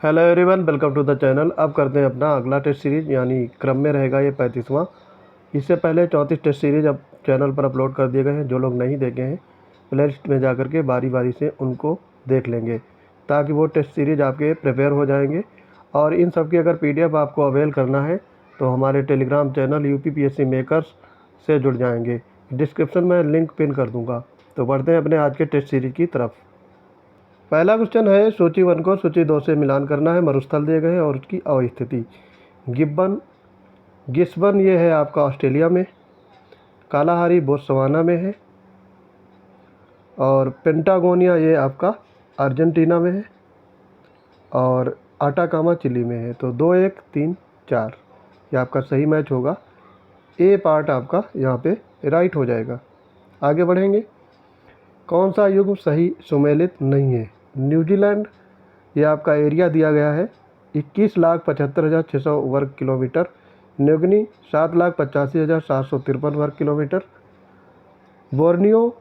Hello everyone, welcome to the channel. अब करते हैं अपना अगला टेस्ट सीरीज़, यानी क्रम में रहेगा ये 35वां। इससे पहले 34 टेस्ट सीरीज़ अब चैनल पर अपलोड कर दिए गए हैं। जो लोग नहीं देखे हैं प्ले लिस्ट में जाकर के बारी बारी से उनको देख लेंगे, ताकि वो टेस्ट सीरीज़ आपके प्रिपेयर हो जाएंगे। और इन सब की अगर PDF आपको अवेल करना है तो हमारे टेलीग्राम चैनल UPPSC मेकर्स से जुड़ जाएंगे। डिस्क्रिप्शन में लिंक पिन कर दूँगा। तो बढ़ते हैं अपने आज के टेस्ट सीरीज़ की तरफ। पहला क्वेश्चन है, सूची 1 को सूची 2 से मिलान करना है। मरुस्थल दिए गए हैं और उसकी अवस्थिति। गिस्बन ये है आपका ऑस्ट्रेलिया में, कालाहारी बोत्सवाना में है, और पेंटागोनिया ये आपका अर्जेंटीना में है, और आटाकामा चिली में है। तो 2, 1, 3, 4 ये आपका सही मैच होगा। ए पार्ट आपका यहाँ पे राइट हो जाएगा। आगे बढ़ेंगे। कौन सा युग्म सही सुमेलित नहीं है? न्यूजीलैंड ये आपका एरिया दिया गया है 21,75,600 वर्ग किलोमीटर। न्यूगिनी 7,85,753 वर्ग किलोमीटर। बोर्नियो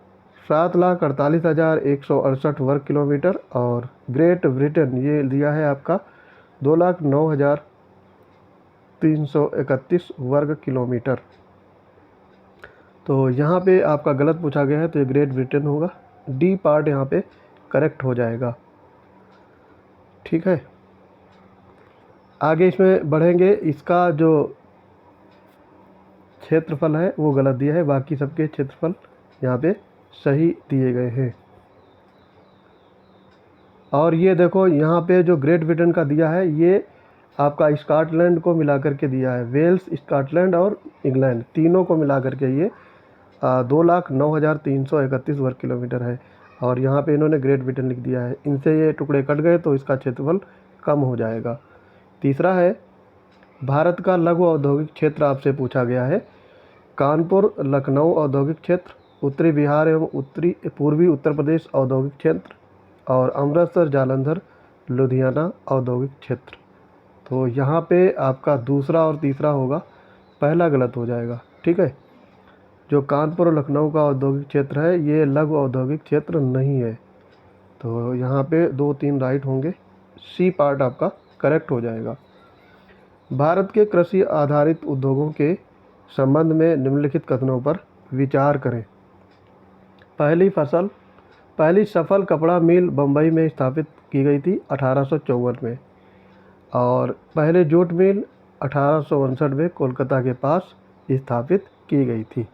7,48,168 वर्ग किलोमीटर। और ग्रेट ब्रिटेन ये दिया है आपका 2,09,331 वर्ग किलोमीटर। तो यहाँ पे आपका गलत पूछा गया है, तो ये ग्रेट ब्रिटेन होगा। डी पार्ट यहाँ पे करेक्ट हो जाएगा। ठीक है, आगे इसमें बढ़ेंगे। इसका जो क्षेत्रफल है वो गलत दिया है, बाकी सबके क्षेत्रफल यहाँ पे सही दिए गए हैं। और ये देखो यहाँ पे जो ग्रेट ब्रिटेन का दिया है ये आपका स्कॉटलैंड को मिला करके दिया है। वेल्स, स्कॉटलैंड और इंग्लैंड तीनों को मिला करके ये 2,09,331 वर्ग किलोमीटर है। और यहाँ पे इन्होंने ग्रेट ब्रिटेन लिख दिया है। इनसे ये टुकड़े कट गए तो इसका क्षेत्रफल कम हो जाएगा। तीसरा है, भारत का लघु औद्योगिक क्षेत्र आपसे पूछा गया है। कानपुर लखनऊ औद्योगिक क्षेत्र, उत्तरी बिहार एवं पूर्वी उत्तर प्रदेश औद्योगिक क्षेत्र, और अमृतसर जालंधर लुधियाना औद्योगिक क्षेत्र। तो यहाँ पे आपका दूसरा और तीसरा होगा, पहला गलत हो जाएगा। ठीक है, जो कानपुर और लखनऊ का औद्योगिक क्षेत्र है ये लघु औद्योगिक क्षेत्र नहीं है। तो यहाँ पे 2, 3 राइट होंगे। सी पार्ट आपका करेक्ट हो जाएगा। भारत के कृषि आधारित उद्योगों के संबंध में निम्नलिखित कथनों पर विचार करें। पहली सफल कपड़ा मिल बम्बई में स्थापित की गई थी 1854 में, और पहले जूट मिल 1859 में कोलकाता के पास स्थापित की गई थी।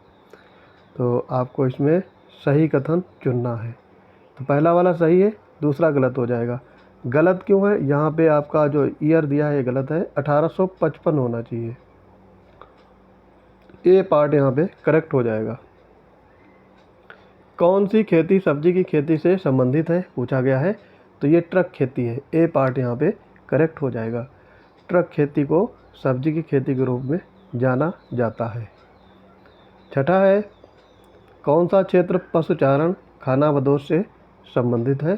तो आपको इसमें सही कथन चुनना है। तो पहला वाला सही है, दूसरा गलत हो जाएगा। गलत क्यों है? यहाँ पे आपका जो ईयर दिया है ये गलत है, 1855 होना चाहिए। ए पार्ट यहाँ पे करेक्ट हो जाएगा। कौन सी खेती सब्जी की खेती से संबंधित है पूछा गया है, तो ये ट्रक खेती है। ए पार्ट यहाँ पे करेक्ट हो जाएगा। ट्रक खेती को सब्जी की खेती के रूप में जाना जाता है। छठा है, कौन सा क्षेत्र पशुचारण खानाबदोश से संबंधित है?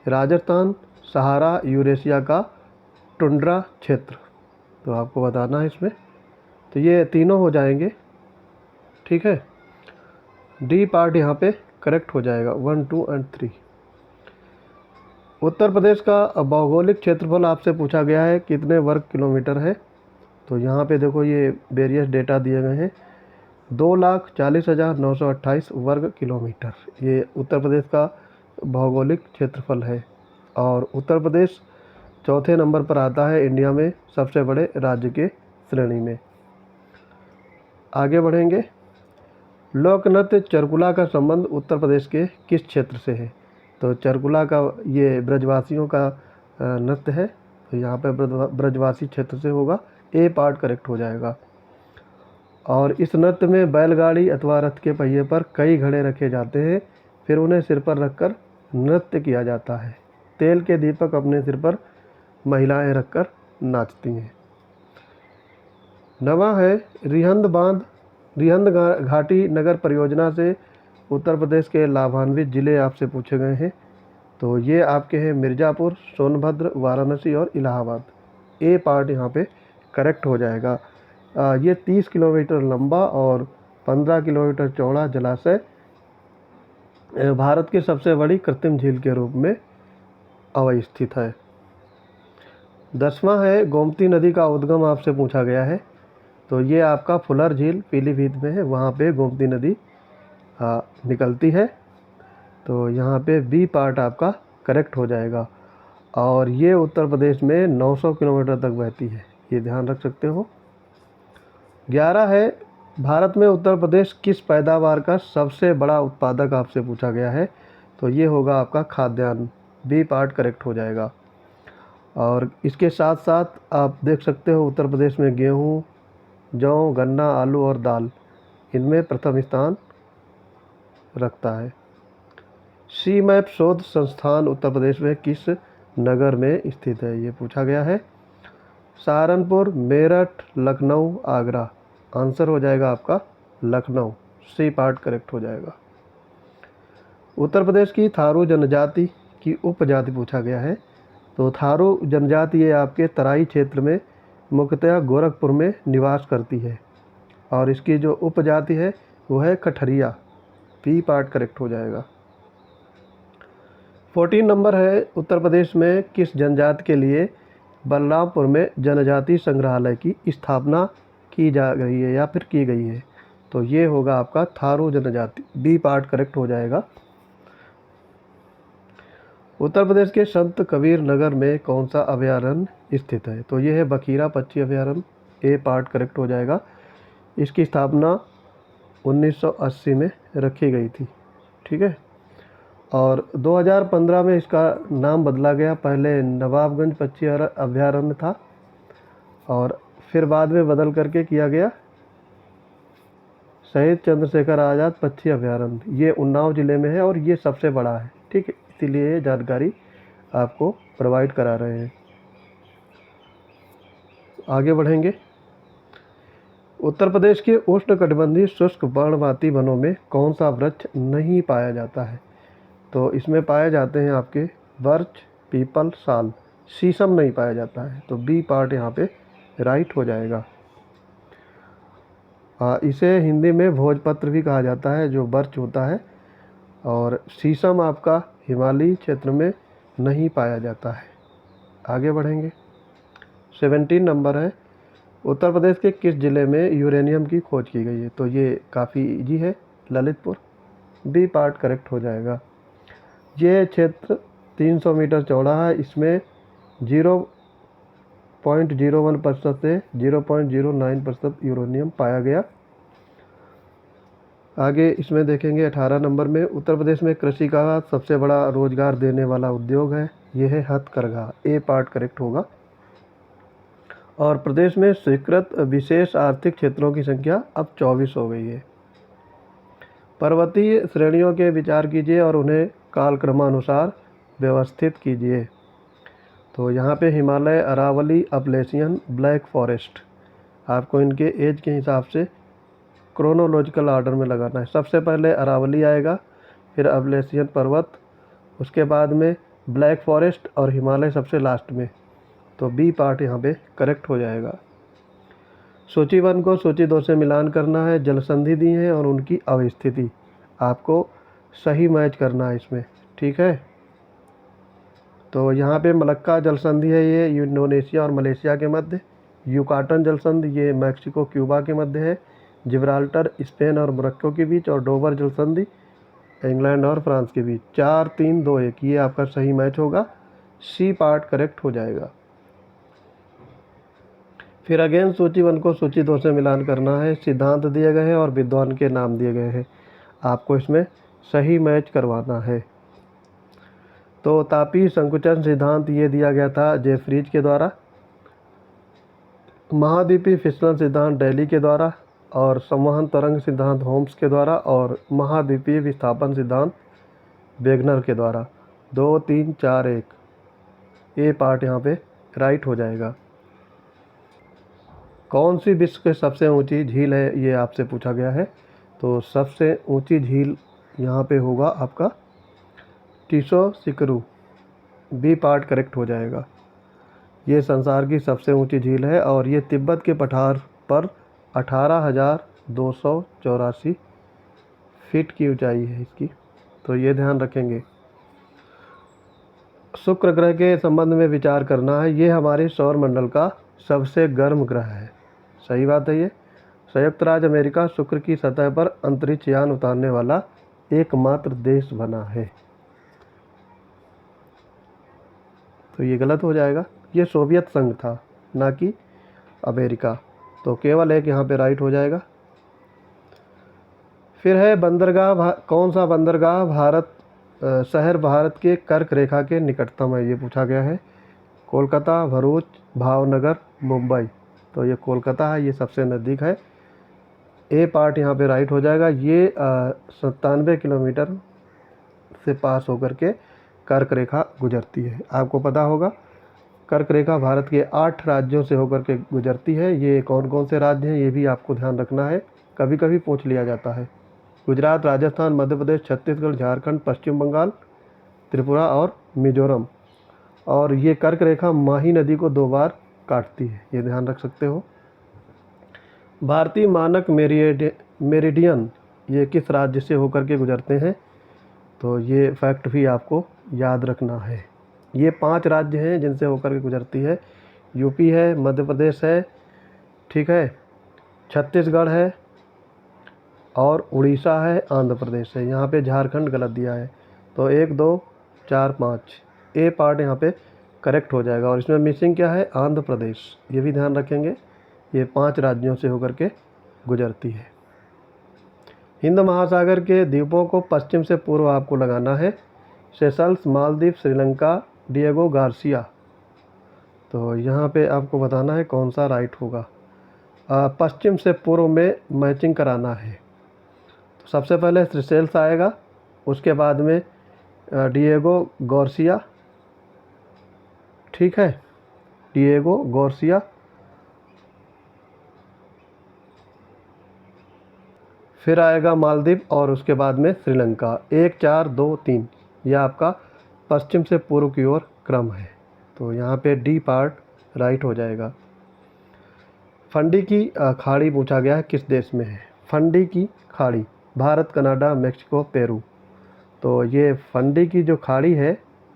राजस्थान, सहारा, यूरेशिया का टुंड्रा क्षेत्र। तो आपको बताना है इसमें। तो ये तीनों हो जाएंगे। ठीक है, डी पार्ट यहाँ पे करेक्ट हो जाएगा। 1, 2 और 3। उत्तर प्रदेश का भौगोलिक क्षेत्रफल आपसे पूछा गया है, कितने वर्ग किलोमीटर है? तो यहाँ पे देखो ये वेरियस डेटा दिए गए हैं। 2,40,928 वर्ग किलोमीटर ये उत्तर प्रदेश का भौगोलिक क्षेत्रफल है। और उत्तर प्रदेश चौथे नंबर पर आता है इंडिया में सबसे बड़े राज्य के श्रेणी में। आगे बढ़ेंगे। लोक नृत्य चरकुला का संबंध उत्तर प्रदेश के किस क्षेत्र से है? तो चरकुला का ये ब्रजवासियों का नृत्य है, तो यहाँ पर ब्रजवासी क्षेत्र से होगा। ए पार्ट करेक्ट हो जाएगा। और इस नृत्य में बैलगाड़ी अथवा रथ के पहिए पर कई घड़े रखे जाते हैं, फिर उन्हें सिर पर रखकर नृत्य किया जाता है। तेल के दीपक अपने सिर पर महिलाएं रखकर नाचती हैं। नवा है, रिहंद घाटी नगर परियोजना से उत्तर प्रदेश के लाभान्वित जिले आपसे पूछे गए हैं। तो ये आपके हैं मिर्ज़ापुर, सोनभद्र, वाराणसी और इलाहाबाद। ए पार्ट यहाँ पे करेक्ट हो जाएगा। ये 30 किलोमीटर लंबा और 15 किलोमीटर चौड़ा जलाशय भारत की सबसे बड़ी कृत्रिम झील के रूप में अवस्थित है। 10वां है गोमती नदी का उद्गम आपसे पूछा गया है। तो ये आपका फुलर झील पीलीभीत में है, वहाँ पे गोमती नदी निकलती है। तो यहाँ पे बी पार्ट आपका करेक्ट हो जाएगा। और ये उत्तर प्रदेश में 900 किलोमीटर तक बहती है, ये ध्यान रख सकते हो। 11 है भारत में उत्तर प्रदेश किस पैदावार का सबसे बड़ा उत्पादक आपसे पूछा गया है। तो ये होगा आपका खाद्यान्न, बी पार्ट करेक्ट हो जाएगा। और इसके साथ साथ आप देख सकते हो उत्तर प्रदेश में गेहूँ, जौ, गन्ना, आलू और दाल, इनमें प्रथम स्थान रखता है। सी मैप शोध संस्थान उत्तर प्रदेश में किस नगर में स्थित है, ये पूछा गया है। सहारनपुर, मेरठ, लखनऊ, आगरा, आंसर हो जाएगा आपका लखनऊ, सी पार्ट करेक्ट हो जाएगा। उत्तर प्रदेश की थारू जनजाति की उपजाति पूछा गया है। तो थारू जनजाति ये आपके तराई क्षेत्र में मुख्यतः गोरखपुर में निवास करती है, और इसकी जो उपजाति है वो है कठरिया, पी पार्ट करेक्ट हो जाएगा। 14 नंबर है उत्तर प्रदेश में किस जनजाति के लिए बलरामपुर में जनजाति संग्रहालय की स्थापना की जा गई है या फिर की गई है। तो ये होगा आपका थारू जनजाति, बी पार्ट करेक्ट हो जाएगा। उत्तर प्रदेश के संत कबीर नगर में कौन सा अभयारण्य स्थित है। तो ये है बखीरा पक्षी अभयारण्य, ए पार्ट करेक्ट हो जाएगा। इसकी स्थापना 1980 में रखी गई थी, ठीक है। और 2015 में इसका नाम बदला गया, पहले नवाबगंज पक्षी अभयारण्य था और फिर बाद में बदल करके किया गया शहीद चंद्रशेखर आज़ाद पक्षी अभयारण्य। ये उन्नाव ज़िले में है और ये सबसे बड़ा है, ठीक है, इसीलिए ये जानकारी आपको प्रोवाइड करा रहे हैं। आगे बढ़ेंगे। उत्तर प्रदेश के उष्णकटिबंधीय शुष्क पर्णपाती वनों में कौन सा वृक्ष नहीं पाया जाता है। तो इसमें पाए जाते हैं आपके बर्च, पीपल, साल, शीशम नहीं पाया जाता है। तो बी पार्ट यहाँ पे राइट हो जाएगा। इसे हिंदी में भोजपत्र भी कहा जाता है, जो बर्च होता है, और शीशम आपका हिमालयी क्षेत्र में नहीं पाया जाता है। आगे बढ़ेंगे। 17 नंबर है उत्तर प्रदेश के किस ज़िले में यूरेनियम की खोज की गई है। तो ये काफ़ी इजी है, ललितपुर, बी पार्ट करेक्ट हो जाएगा। ये क्षेत्र 300 मीटर चौड़ा है, इसमें 0.01% से 0.09% यूरेनियम पाया गया। आगे इसमें देखेंगे 18 नंबर में उत्तर प्रदेश में कृषि का सबसे बड़ा रोजगार देने वाला उद्योग है, ये है हथकरघा, ए पार्ट करेक्ट होगा। और प्रदेश में स्वीकृत विशेष आर्थिक क्षेत्रों की संख्या अब 24 हो गई है। पर्वतीय श्रेणियों के विचार कीजिए और उन्हें कालक्रमानुसार व्यवस्थित कीजिए। तो यहाँ पे Himalaya, Aravalli, Appalachian, Black Forest, आपको इनके एज के हिसाब से क्रोनोलॉजिकल ऑर्डर में लगाना है। सबसे पहले अरावली आएगा, फिर अपलेशियन पर्वत, उसके बाद में ब्लैक फॉरेस्ट और हिमालय सबसे लास्ट में। तो बी पार्ट यहाँ पे करेक्ट हो जाएगा। सूची 1 को सूची 2 से मिलान करना है, जलसंधि दी है और उनकी अवस्थिति आपको सही मैच करना है इसमें, ठीक है। तो यहाँ पे मलक्का जलसंधि है, ये इंडोनेशिया और मलेशिया के मध्य। युकाटन जलसंधि ये मैक्सिको क्यूबा के मध्य है। जिब्राल्टर स्पेन और मोरक्को के बीच। और डोवर जलसंधि इंग्लैंड और फ्रांस के बीच। 4, 3, 2, 1 ये आपका सही मैच होगा, सी पार्ट करेक्ट हो जाएगा। फिर अगेन सूची 1 को सूची 2 से मिलान करना है, सिद्धांत दिए गए हैं और विद्वान के नाम दिए गए हैं, आपको इसमें सही मैच करवाना है। तो तापीय संकुचन सिद्धांत ये दिया गया था जेफ्रीज के द्वारा, महाद्वीपीय फिसलन सिद्धांत डेली के द्वारा, और संवहन तरंग सिद्धांत होम्स के द्वारा, और महाद्वीपीय विस्थापन सिद्धांत वेगनर के द्वारा। 2, 3, 4, 1 ए पार्ट यहाँ पे राइट हो जाएगा। कौन सी विश्व की सबसे ऊंची झील है, ये आपसे पूछा गया है। तो सबसे ऊंची झील यहाँ पे होगा आपका टीसो सिकरू, बी पार्ट करेक्ट हो जाएगा। ये संसार की सबसे ऊंची झील है और ये तिब्बत के पठार पर 18,284 फीट की ऊंचाई है इसकी, तो ये ध्यान रखेंगे। शुक्र ग्रह के संबंध में विचार करना है। ये हमारे सौर मंडल का सबसे गर्म ग्रह है। सही बात है ये। संयुक्त राज्य अमेरिका शुक्र की सतह पर अंतरिक्ष यान उतारने वाला एकमात्र देश बना है। तो ये गलत हो जाएगा। ये सोवियत संघ था, ना कि अमेरिका। तो केवल एक यहाँ पे राइट हो जाएगा। फिर है बंदरगाह, कौन सा बंदरगाह शहर भारत के कर्क रेखा के निकटतम है, ये पूछा गया है। कोलकाता, भरूच, भावनगर, मुंबई। तो ये कोलकाता है, ये सबसे नज़दीक है। ए पार्ट यहाँ पे राइट हो जाएगा। ये 97 किलोमीटर से पास होकर के कर्क रेखा गुजरती है। आपको पता होगा कर्क रेखा भारत के 8 राज्यों से होकर के गुजरती है। ये कौन कौन से राज्य हैं ये भी आपको ध्यान रखना है, कभी कभी पूछ लिया जाता है। गुजरात, राजस्थान, मध्य प्रदेश, छत्तीसगढ़, झारखंड, पश्चिम बंगाल, त्रिपुरा और मिजोरम। और ये कर्क रेखा माही नदी को 2 बार काटती है, ये ध्यान रख सकते हो। भारतीय मानक मेरिडियन ये किस राज्य से होकर के गुजरते हैं, तो ये फैक्ट भी आपको याद रखना है। ये 5 राज्य हैं जिनसे होकर के गुजरती है। यूपी है, मध्य प्रदेश है, ठीक है, छत्तीसगढ़ है और उड़ीसा है, आंध्र प्रदेश है। यहाँ पे झारखंड गलत दिया है। तो 1 2 4 5 ए पार्ट यहाँ पे करेक्ट हो जाएगा। और इसमें मिसिंग क्या है, आंध्र प्रदेश, ये भी ध्यान रखेंगे। ये 5 राज्यों से होकर के गुजरती है। हिंद महासागर के द्वीपों को पश्चिम से पूर्व आपको लगाना है। Seychelles, Maldives, Sri Lanka, Diego Garcia. तो यहाँ पे आपको बताना है कौन सा राइट होगा। पश्चिम से पूर्व में मैचिंग कराना है। तो सबसे पहले सेशल्स आएगा, उसके बाद में डिएगो गार्सिया, ठीक है, डिएगो गार्सिया, फिर आएगा मालदीव और उसके बाद में श्रीलंका। 1 4 2 3 यह आपका पश्चिम से पूर्व की ओर क्रम है। तो यहाँ पे डी पार्ट राइट हो जाएगा। फंडी की खाड़ी पूछा गया है किस देश में है। फंडी की खाड़ी भारत, कनाडा, मेक्सिको, पेरू। तो ये फंडी की जो खाड़ी है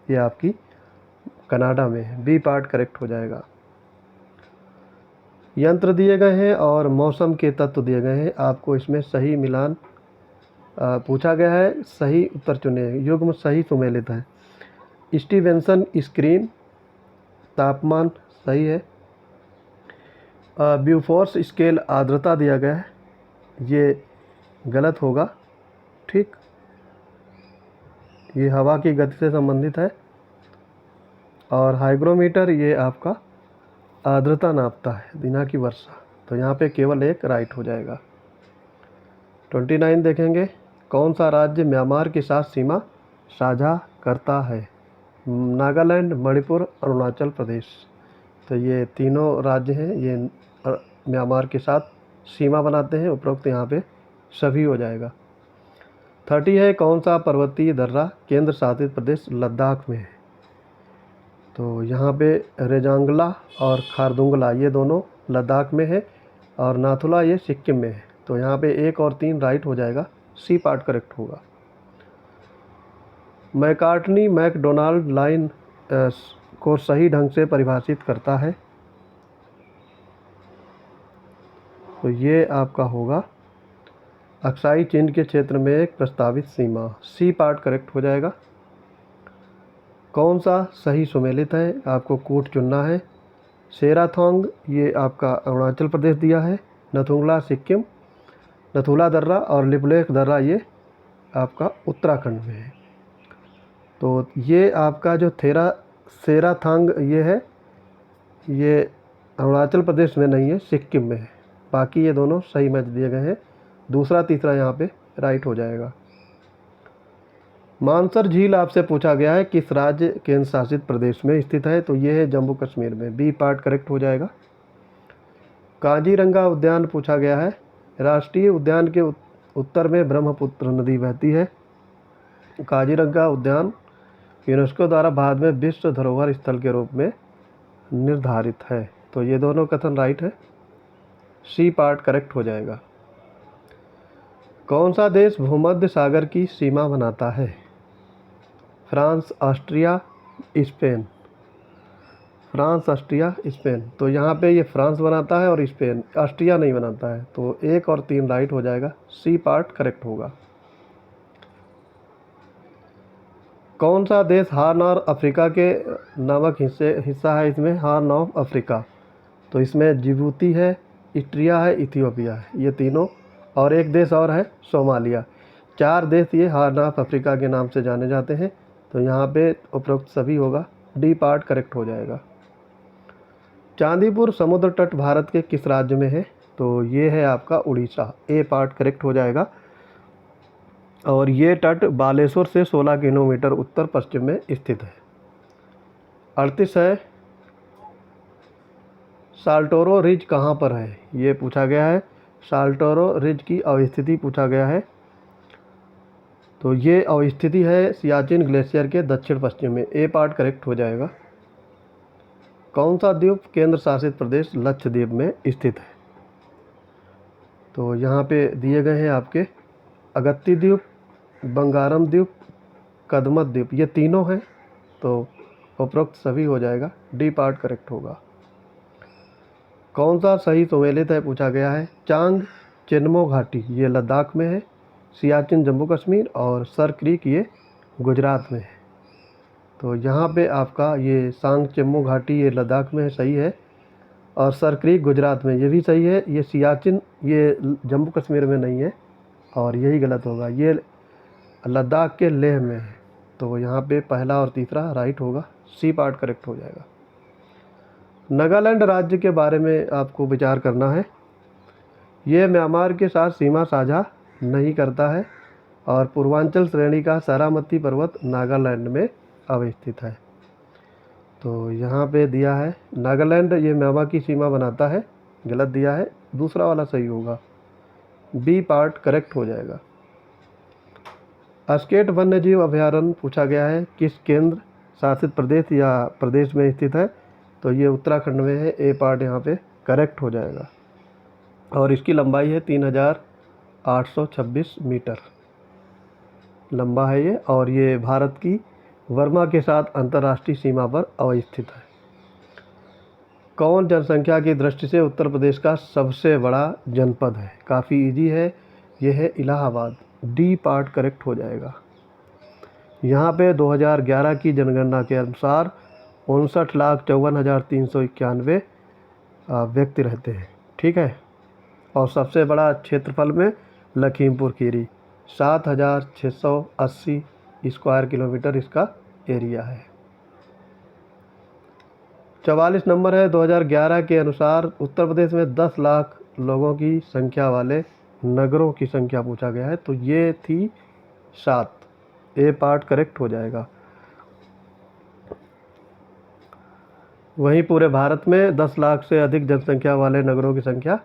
ये आपकी कनाडा में है। बी पार्ट करेक्ट हो जाएगा। यंत्र दिए गए हैं और मौसम के तत्व दिए गए हैं। आपको इसमें सही मिलान पूछा गया है, सही उत्तर चुने। युग्म सही सुमेलित है। स्टीवेंसन स्क्रीन, तापमान सही है। ब्यूफोर्स स्केल आर्द्रता दिया गया है, ये गलत होगा, ठीक। ये हवा की गति से संबंधित है। और हाइग्रोमीटर ये आपका आर्द्रता नापता है, दिना की वर्षा। तो यहाँ पे केवल एक राइट हो जाएगा। 29 देखेंगे, कौन सा राज्य म्यांमार के साथ सीमा साझा करता है। नागालैंड, मणिपुर, अरुणाचल प्रदेश। तो ये तीनों राज्य हैं, ये म्यांमार के साथ सीमा बनाते हैं। उपरोक्त यहाँ पे सभी हो जाएगा। 30 है, कौन सा पर्वतीय दर्रा केंद्र शासित प्रदेश लद्दाख में है। तो यहाँ पे रेजांगला और खारदुंगला ये दोनों लद्दाख में है और नाथुला ये सिक्किम में है। तो यहाँ पे 1 और 3 राइट हो जाएगा। सी पार्ट करेक्ट होगा। मैकार्टनी मैकडोनाल्ड लाइन को सही ढंग से परिभाषित करता है। तो ये आपका होगा अक्साई चीन के क्षेत्र में एक प्रस्तावित सीमा। सी पार्ट करेक्ट हो जाएगा। कौन सा सही सुमेलित है, आपको कूट चुनना है। सेराथोंग ये आपका अरुणाचल प्रदेश दिया है, नथुला सिक्किम, नथुला दर्रा और लिपुलेख दर्रा ये आपका उत्तराखंड में है। तो ये आपका जो सेराथांग ये है, ये अरुणाचल प्रदेश में नहीं है, सिक्किम में है। बाकी ये दोनों सही मैच दिए गए हैं। दूसरा तीसरा यहाँ पे राइट हो जाएगा। मानसर झील आपसे पूछा गया है किस राज्य केंद्र शासित प्रदेश में स्थित है। तो ये है जम्मू कश्मीर में। बी पार्ट करेक्ट हो जाएगा। काजीरंगा उद्यान पूछा गया है। राष्ट्रीय उद्यान के उत्तर में ब्रह्मपुत्र नदी बहती है। काजीरंगा उद्यान यूनेस्को द्वारा भारत में विश्व धरोहर स्थल के रूप में निर्धारित है। तो ये दोनों कथन राइट है। सी पार्ट करेक्ट हो जाएगा। कौन सा देश भूमध्य सागर की सीमा बनाता है। France, Austria, Spain. France, Austria, Spain. तो यहाँ पे ये फ्रांस बनाता है और स्पेन, ऑस्ट्रिया नहीं बनाता है। तो 1 और 3 राइट हो जाएगा, सी पार्ट करेक्ट होगा। कौन सा देश हार्न और अफ्रीका के नामक हिस्सा है इसमें, हार्न ऑफ अफ्रीका? तो इसमें जिबूती है, इस्ट्रिया है, इथियोपिया है, ये तीनों, और एक देश और है सोमालिया। 4 देश ये हार्न ऑफ अफ्रीका के नाम से जाने जाते हैं। तो यहाँ पे उपरोक्त सभी होगा, डी पार्ट करेक्ट हो जाएगा। चांदीपुर समुद्र तट भारत के किस राज्य में है? तो ये है आपका उड़ीसा, ए पार्ट करेक्ट हो जाएगा। और ये तट बालेश्वर से 16 किलोमीटर उत्तर पश्चिम में स्थित है। 38 है, साल्टोरो रिज कहाँ पर है? ये पूछा गया है। साल्टोरो रिज की अवस्थिति पूछा गया है। तो ये अवस्थिति है सियाचिन ग्लेशियर के दक्षिण पश्चिम में, ए पार्ट करेक्ट हो जाएगा। कौन सा द्वीप केंद्र शासित प्रदेश लक्षद्वीप में स्थित है? तो यहाँ पे दिए गए हैं आपके अगत्ती द्वीप, बंगारम द्वीप, कदमत द्वीप, ये तीनों हैं। तो उपरोक्त सभी हो जाएगा, डी पार्ट करेक्ट होगा। कौन सा सही सुमेलित है पूछा गया है? चांग चेनमो घाटी ये लद्दाख में है, सियाचिन जम्मू कश्मीर, और सर क्रीक ये गुजरात में है। तो यहाँ पे आपका ये सांग चेम्मू घाटी ये लद्दाख में है, सही है, और सर क्रीक गुजरात में, ये भी सही है। ये सियाचिन ये जम्मू कश्मीर में नहीं है, और यही गलत होगा, ये लद्दाख के लेह में है। तो यहाँ पे पहला और तीसरा राइट होगा, सी पार्ट करेक्ट हो जाएगा। नागालैंड राज्य के बारे में आपको विचार करना है। ये म्यांमार के साथ सीमा साझा नहीं करता है, और पूर्वांचल श्रेणी का सारामती पर्वत नागालैंड में अवस्थित है। तो यहाँ पे दिया है नागालैंड ये म्यांमार की सीमा बनाता है, गलत दिया है, दूसरा वाला सही होगा, बी पार्ट करेक्ट हो जाएगा। अस्केट वन्यजीव अभयारण्य पूछा गया है, किस केंद्र शासित प्रदेश या प्रदेश में स्थित है? तो ये उत्तराखंड में है, ए पार्ट यहाँ पे करेक्ट हो जाएगा। और इसकी लंबाई है 3826 मीटर लंबा है ये, और ये भारत की वर्मा के साथ अंतर्राष्ट्रीय सीमा पर अवस्थित है। कौन जनसंख्या की दृष्टि से उत्तर प्रदेश का सबसे बड़ा जनपद है? काफ़ी इजी है, ये है इलाहाबाद, डी पार्ट करेक्ट हो जाएगा। यहाँ पे 2011 की जनगणना के अनुसार 59,54,391 व्यक्ति रहते हैं, ठीक है। और सबसे बड़ा क्षेत्रफल में लखीमपुर खीरी 7,680 स्क्वायर किलोमीटर इसका एरिया है। 44 नंबर है, 2011 के अनुसार उत्तर प्रदेश में 10 लाख लोगों की संख्या वाले नगरों की संख्या पूछा गया है। तो ये थी 7, ए पार्ट करेक्ट हो जाएगा। वहीं पूरे भारत में 10 लाख से अधिक जनसंख्या वाले नगरों की संख्या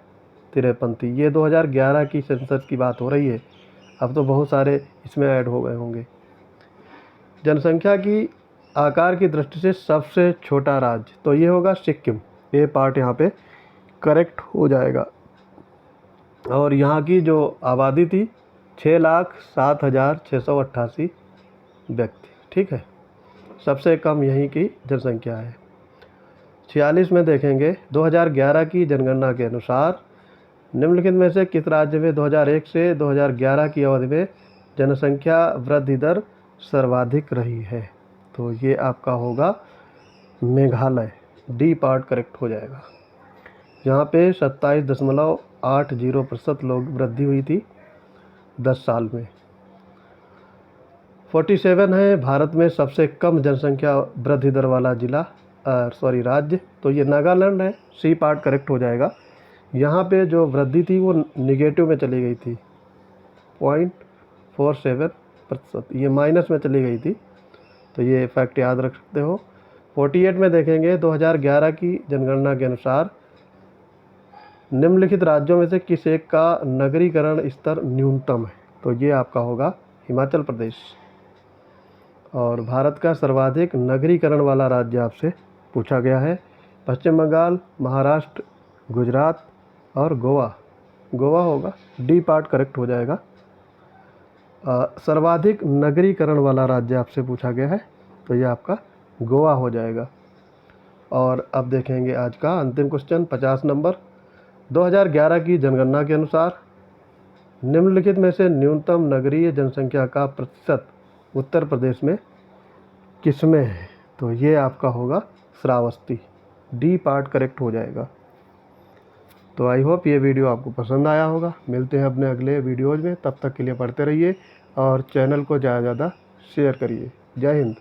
53 थी। ये 2011 की सेंसस की बात हो रही है, अब तो बहुत सारे इसमें ऐड हो गए होंगे। जनसंख्या की आकार की दृष्टि से सबसे छोटा राज्य तो ये होगा सिक्किम, ए पार्ट यहाँ पे करेक्ट हो जाएगा। और यहाँ की जो आबादी थी 6,07,688 व्यक्ति, ठीक है। सबसे कम यहीं की जनसंख्या है। 46 में देखेंगे, 2011 की जनगणना के अनुसार निम्नलिखित में से किस राज्य में 2001 से 2011 की अवधि में जनसंख्या वृद्धि दर सर्वाधिक रही है? तो ये आपका होगा मेघालय, डी पार्ट करेक्ट हो जाएगा। यहाँ पे 27.80% लोग वृद्धि हुई थी 10 साल में। 47 है, भारत में सबसे कम जनसंख्या वृद्धि दर वाला राज्य, तो ये नागालैंड है, सी पार्ट करेक्ट हो जाएगा। यहाँ पे जो वृद्धि थी वो निगेटिव में चली गई थी, 0.47%, ये माइनस में चली गई थी, तो ये फैक्ट याद रख सकते हो। 48 में देखेंगे, 2011 की जनगणना के अनुसार निम्नलिखित राज्यों में से किस एक का नगरीकरण स्तर न्यूनतम है? तो ये आपका होगा हिमाचल प्रदेश। और भारत का सर्वाधिक नगरीकरण वाला राज्य आपसे पूछा गया है, पश्चिम बंगाल, महाराष्ट्र, गुजरात और गोवा। गोवा होगा, डी पार्ट करेक्ट हो जाएगा। सर्वाधिक नगरीकरण वाला राज्य आपसे पूछा गया है, तो ये आपका गोवा हो जाएगा। और अब देखेंगे आज का अंतिम क्वेश्चन 50 नंबर। 2011 की जनगणना के अनुसार निम्नलिखित में से न्यूनतम नगरीय जनसंख्या का प्रतिशत उत्तर प्रदेश में किसमें है? तो ये आपका होगा श्रावस्ती, डी पार्ट करेक्ट हो जाएगा। तो आई होप ये वीडियो आपको पसंद आया होगा। मिलते हैं अपने अगले वीडियोज़ में, तब तक के लिए पढ़ते रहिए और चैनल को ज़्यादा से ज़्यादा शेयर करिए। जय हिंद।